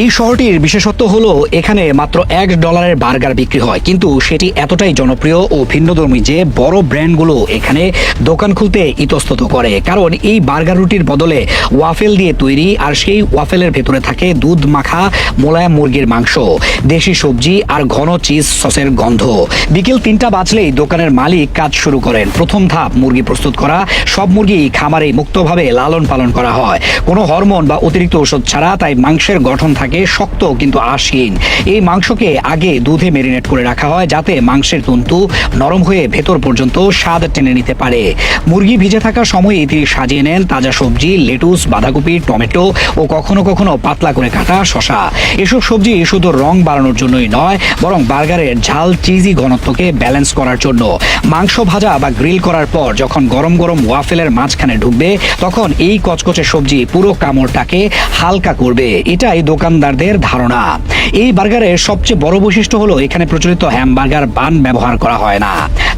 এই শহরটির বিশেষত্ব হলো এখানে মাত্র $1 বার্গার বিক্রি হয়, কিন্তু সেটি এতটাই জনপ্রিয় ও ভিন্নধর্মী যে বড় ব্র্যান্ডগুলো এখানে দোকান খুলতে ইতস্তত করে। কারণ এই বার্গার রুটির বদলে ওয়াফেল দিয়ে তৈরি, আর সেই ওয়াফেলের ভেতরে থাকে দুধ মাখা মোলায়েম মুরগির মাংস, দেশি সবজি আর ঘন চিজ সসের গন্ধ। বিকেল 3টা বাজলেই দোকানের মালিক কাজ শুরু করেন। প্রথম ধাপ মুরগি প্রস্তুত করা। সব মুরগি খামারে মুক্তভাবে লালন পালন করা হয়, কোনো হরমোন বা অতিরিক্ত ওষুধ ছাড়া, তাই মাংসের গঠন থাকে শক্ত কিন্তু আঁশহীন। এই মাংসকে আগে দুধে মেরিনেট করে রাখা হয় যাতে মাংসের তন্তু নরম হয়ে ভেতর পর্যন্ত স্বাদ টেনে নিতে পারে। মুরগি ভিজে থাকার সময় তিনি সাজিয়ে নেন তাজা সবজি, লেটুস, বাঁধাকপি, টমেটো ও কখনো কখনো পাতলা করে কাটা শসা। এসব সবজি শুধু রং বাড়ানোর জন্যই নয়, বরং বার্গারের ঝাল চিজি ঘনত্বকে ব্যালেন্স করার জন্য। মাংস ভাজা বা গ্রিল করার পর যখন গরম গরম ওয়াফেলের মাঝখানে ঢুকবে, তখন এই কচকচে সবজি পুরো কামড়টাকে হালকা করবে। এটাই দোকানদারদের ধারণা। এই বার্গারের সবচেয়ে বড় বৈশিষ্ট্য হলো এখানে প্রচলিত হ্যামবার্গার বান ব্যবহার করা হয় না।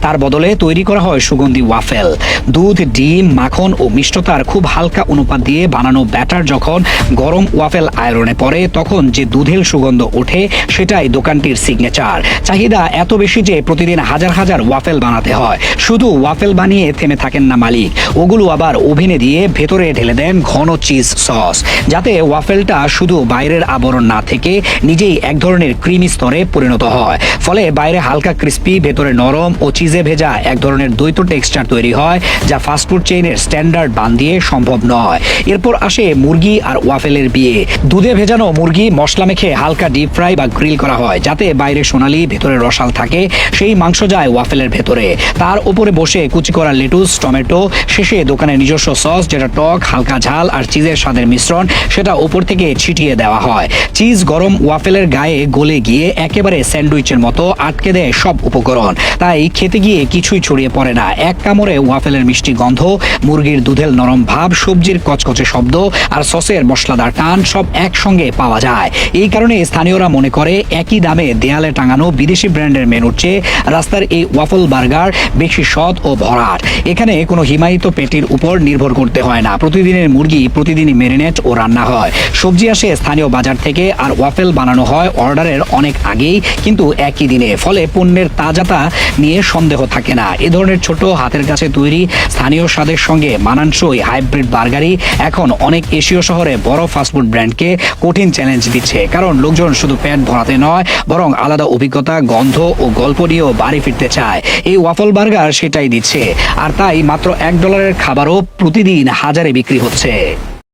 তার বদলে তৈরি করা হয় সুগন্ধি ওয়াফেল। দুধ, ডিম, মাখন ও মিষ্টতার খুব হালকা অনুপাত দিয়ে বানানো ব্যাটার যখন গরম ওয়াফেল আয়রনে পড়ে, তখন যে দুধের সুগন্ধ ওঠে সেটাই দোকানটির সিগনেচার। চাহিদা এত বেশি যে প্রতিদিন হাজার হাজার ওয়াফেল বানাতে হয়। শুধু ওয়াফেল বানিয়ে থেমে থাকেন না মালিক, ওগুলো আবার ওভেনে দিয়ে ভেতরে ঢেলে দেন ঘন চিজ সস, যাতে ওয়াফেলটা শুধু বাইরের আবরণ না থেকে নিজেই এক ধরনের ক্রিমি স্তরে পরিণত হয়। ফলে বাইরে হালকা ক্রিস্পি, ভেতরে নরম ও চিজে ভেজা এক ধরনের দ্বৈত টেক্সচার তৈরি হয়, যা ফাস্টফুড চেইনের স্ট্যান্ডার্ড বান দিয়ে সম্ভব নয়। এরপর আসে মুরগি আর ওয়াফেলের বিয়ে। দুধে ভেজানো মুরগি মশলা মেখে হালকা ডিপ ফ্রাই বা গ্রিল করা হয় যাতে বাইরে সোনালি, ভেতরে রসাল থাকে। সেই মাংস যায় ওয়াফেলের ভেতরে, তার উপরে বসে কুচি করা লেটুস, টমেটো, শেষে দোকানের নিজস্ব সস যেটা টক, হালকা ঝাল আর চিজের স্বাদের মিশ্রণ, সেটা উপর থেকে ছিটিয়ে দেওয়া হয়। চিজ গরম ওয়াফেলের গায়ে গলে গিয়ে একেবারে স্যান্ডউইচের মতো আটকে দেয় সব উপকরণ, তাই খেতে গিয়ে কিছুই ছড়িয়ে পড়ে না। এক কামড়ে ওয়াফেলের মিষ্টি গন্ধ, মুরগির দুধের নরম ভাব, সবজির কচকচে শব্দ আর সসের মশলাদার টান সব একসঙ্গে পাওয়া যায়। এই কারণে স্থানীয়রা মনে করে একই দামে দেয়ালে টাঙানো বিদেশি ব্র্যান্ডের মেনুর চেয়ে রাস্তার এই ওয়াফেল বার্গার বেশি স্বাদ ও ভরাট। এখানে কোনো হিমায়িত পেটির উপর নির্ভর করতে হয় না। প্রতিদিনের মুরগি প্রতিদিনই মেরিনেট ও রান্না হয়। সবজি আসে স্থানীয় বাজার থেকে, আর ওয়াফেল বানানো হয় অর্ডারের অনেক আগেই, কিন্তু একই দিনে। ফলে পণ্যের তাজাতা নিয়ে সন্দেহ থাকে না। এ ধরনের ছোট হাতের কাছে তৈরি স্থানীয় স্বাদের সঙ্গে মানানসই হাইব্রিড বার্গারই এখন অনেক এশীয় শহরে বড় ফাস্টফুড ব্র্যান্ডকে কঠিন চ্যালেঞ্জ দিচ্ছে। কারণ লোকজন শুধু পেট ভরাতে নয়, বরং আলাদা অভিজ্ঞতা, গন্ধ ও গল্প নিয়েও বাড়ি ফিরতে চায়। এই ওয়াফেল বার্গার সেটাই দিচ্ছে, আর তাই মাত্র $1 খাবারও প্রতিদিন হাজারে বিক্রি হচ্ছে।